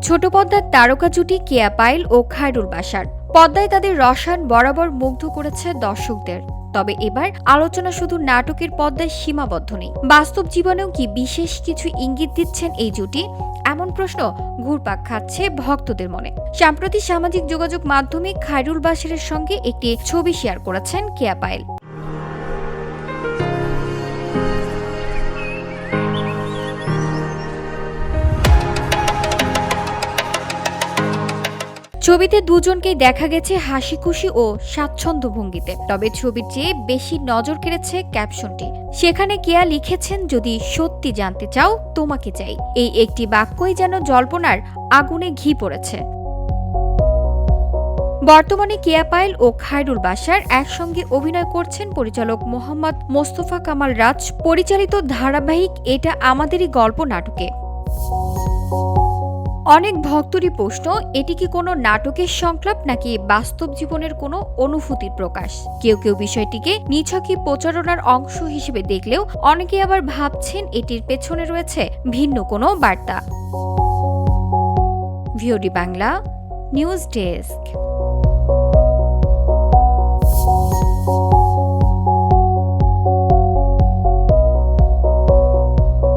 ছোট পদ্মার তারকা জুটি কেয়া পায়েল ও খায়রুল বাশার পদ্মায় তাদের রসায়ন বরাবর মুগ্ধ করেছে দর্শকদের। তবে এবার আলোচনা শুধু নাটকের পদ্মায় সীমাবদ্ধ নেই, বাস্তব জীবনেও কি বিশেষ কিছু ইঙ্গিত দিচ্ছেন এই জুটি? এমন প্রশ্ন ঘুরপাক খাচ্ছে ভক্তদের মনে। সাম্প্রতি সামাজিক যোগাযোগ মাধ্যমে খায়রুল বাশারের সঙ্গে একটি ছবি শেয়ার করেছেন কেয়া পায়েল। ছবিতে দুজনকেই দেখা গেছে হাসি খুশি ও স্বাচ্ছন্দ্য ভঙ্গিতে। তবে ছবির চেয়ে বেশি নজর কেড়েছে ক্যাপশনটি। সেখানে কেয়া লিখেছেন, যদি সত্যি জানতে চাও তোমাকে চাই। এই একটি বাক্যই যেন জল্পনার আগুনে ঘি পড়েছে। বর্তমানে কেয়া পায়েল ও খায়রুল বাশার একসঙ্গে অভিনয় করছেন পরিচালক মোহাম্মদ মোস্তফা কামাল রাজ পরিচালিত ধারাবাহিক এটা আমাদেরই গল্প নাটকে। অনেক ভক্তরই প্রশ্ন, এটি কি কোনো নাটকের সংলাপ নাকি বাস্তব জীবনের কোনো অনুভূতির প্রকাশ? কেউ কেউ বিষয়টিকে নিছকই প্রচারণার অংশ হিসেবে দেখলেও অনেকে আবার ভাবছেন এটির পেছনে রয়েছে ভিন্ন কোনো বার্তা। VOD Bangla news desk.